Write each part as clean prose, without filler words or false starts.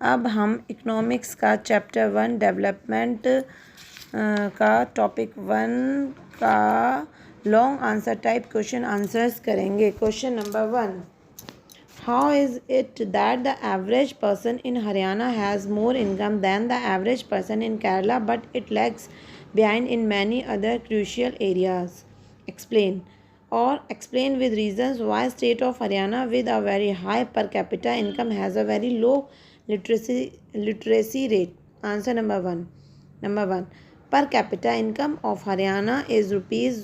अब हम इकोनॉमिक्स का चैप्टर 1 डेवलपमेंट का टॉपिक 1 का long answer type question answers करेंगे। Question number 1, how is it that the average person in Haryana has more income than the average person in Kerala but it lags behind in many other crucial areas? Explain or explain with reasons why state of Haryana with a very high per capita income has a very low literacy rate. Answer number 1. Number 1. Per capita income of Haryana is rupees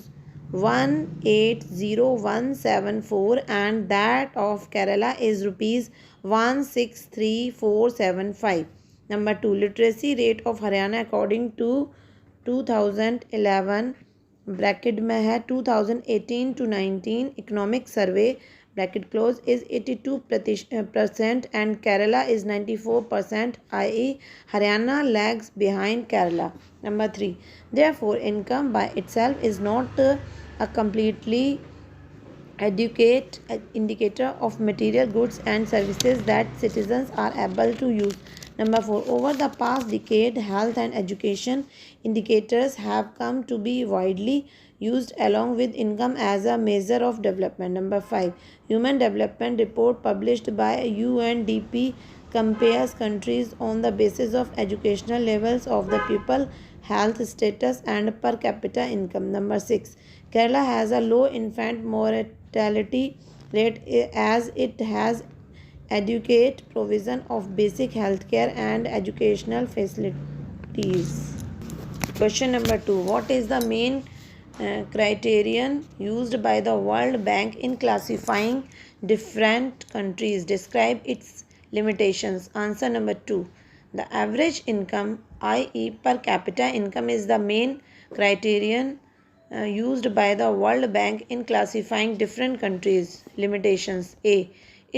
180174 and that of Kerala is rupees 163475. Number 2. Literacy rate of Haryana according to 2011 bracket में है 2018 to 19 economic survey bracket close is 82% and Kerala is 94%, i.e. Haryana lags behind Kerala. Number 3, therefore income by itself is not a completely adequate indicator of material goods and services that citizens are able to use. Number 4, over the past decade, health and education indicators have come to be widely used along with income as a measure of development. Number 5, Human Development Report published by UNDP compares countries on the basis of educational levels of the people, health status and per capita income. Number 6, Kerala has a low infant mortality rate as it has adequate provision of basic healthcare and educational facilities. Question number 2, what is the main criterion used by the World Bank in classifying different countries? Describe its limitations. Answer number 2, the average income, i.e. per capita income, is the main criterion used by the World Bank in classifying different countries. Limitations. A,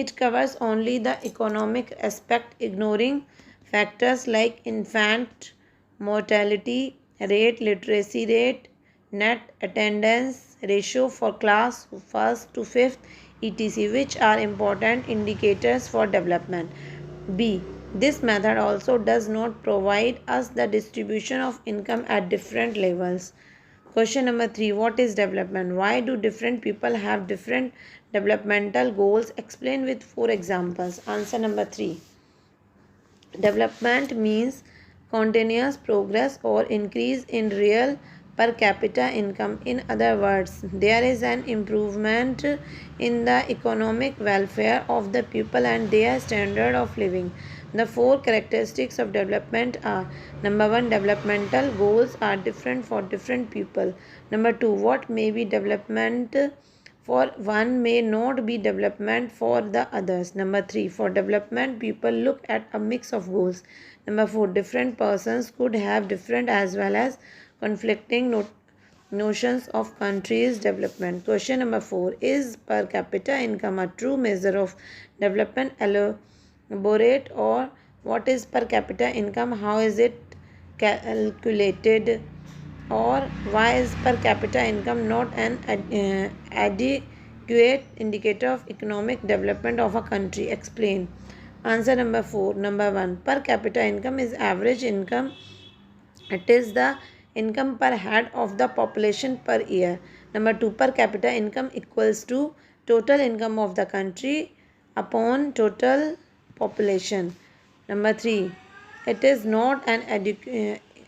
it covers only the economic aspect, ignoring factors like infant mortality rate, literacy rate, net attendance ratio for class 1st to 5th, etc., which are important indicators for development. B, this method also does not provide us the distribution of income at different levels. Question number 3, what is development? Why do different people have different developmental goals? Explain with 4 examples. Answer number 3, development means continuous progress or increase in real per capita income. In other words, there is an improvement in the economic welfare of the people and their standard of living. The 4 characteristics of development are: number 1, developmental goals are different for different people. Number 2, what may be development for one may not be development for the others. Number 3, for development people look at a mix of goals. Number 4, different persons could have different as well as conflicting notions of country's development. Question number 4, is per capita income a true measure of development? Elaborate. Or what is per capita income? How is it calculated? Or why is per capita income not an adequate indicator of economic development of a country? Explain. Answer number 4. Number 1, per capita income is average income. It is the income per head of the population per year. Number 2, per capita income equals to total income of the country upon total population. Number 3, it is not an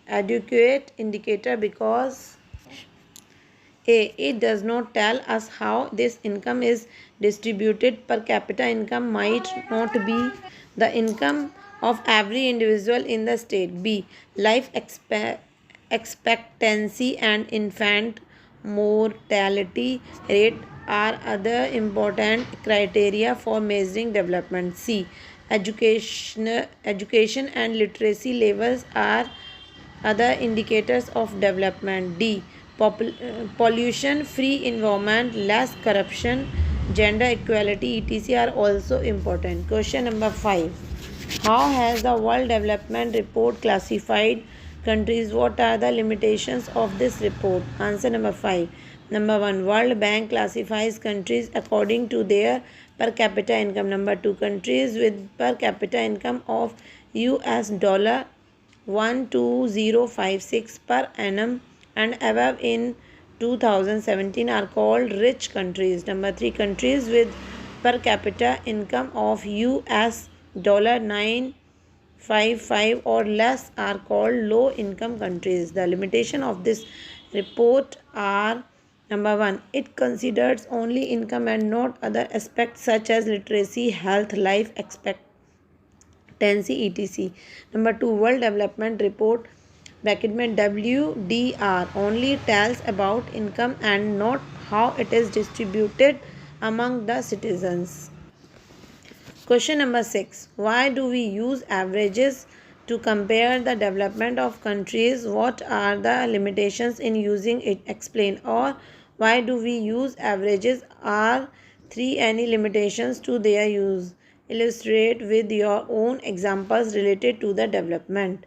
adequate indicator because A, it does not tell us how this income is distributed. Per capita income might not be the income of every individual in the state. B, life expectancy and infant mortality rate are other important criteria for measuring development. C, education and literacy levels are other indicators of development. D, pollution free environment, less corruption, gender equality, etc. are also important. Question number 5, how has the World Development Report classified countries? What are the limitations of this report? Answer number 5. Number 1, World Bank classifies countries according to their per capita income. Number 2, countries with per capita income of US dollar 12056 per annum and above in 2017 are called rich countries. Number 3, countries with per capita income of US dollar 955 or less are called low income countries. The limitation of this report are: number 1, it considers only income and not other aspects such as literacy, health, life expectancy, etc. Number 2, World Development Report bracket में WDR only tells about income and not how it is distributed among the citizens. Question number 6. Why do we use averages to compare the development of countries? What are the limitations in using it? Explain. Or why do we use averages? Are 3 any limitations to their use? Illustrate with your own examples related to the development.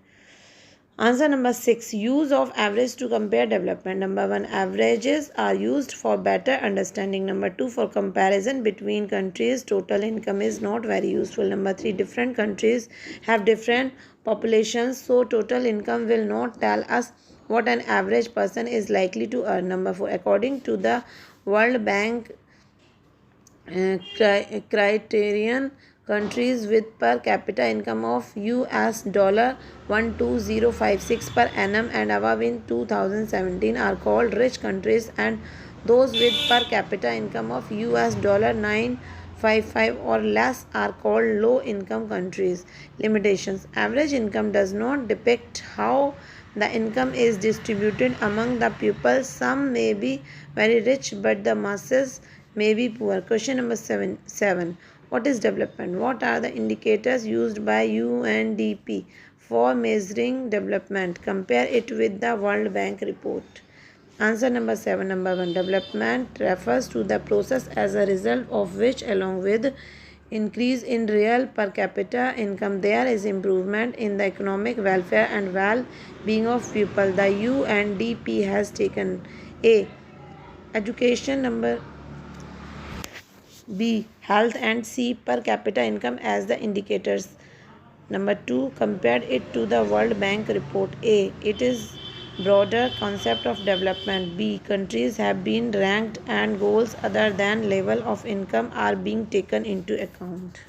Answer number 6. Use of average to compare development. Number 1. Averages are used for better understanding. Number 2. For comparison between countries. Total income is not very useful. Number 3. Different countries have different populations, so total income will not tell us what an average person is likely to earn. Number 4. According to the World Bank criterion, countries with per capita income of US dollar 12056 per annum and above in 2017 are called rich countries, and those with per capita income of US dollar 955 or less are called low income countries. Limitations: average income does not depict how the income is distributed among the people. Some may be very rich, but the masses may be poor. Question number 7. What is development? What are the indicators used by UNDP for measuring development? Compare it with the World Bank report. Answer number 7. Number 1. Development refers to the process as a result of which, along with increase in real per capita income, there is improvement in the economic welfare and well-being of people. The UNDP has taken A. Education. Number B. Health, and C. Per capita income as the indicators. Number 2. Compared it to the World Bank report. A. It is broader concept of development. B. Countries have been ranked and goals other than level of income are being taken into account.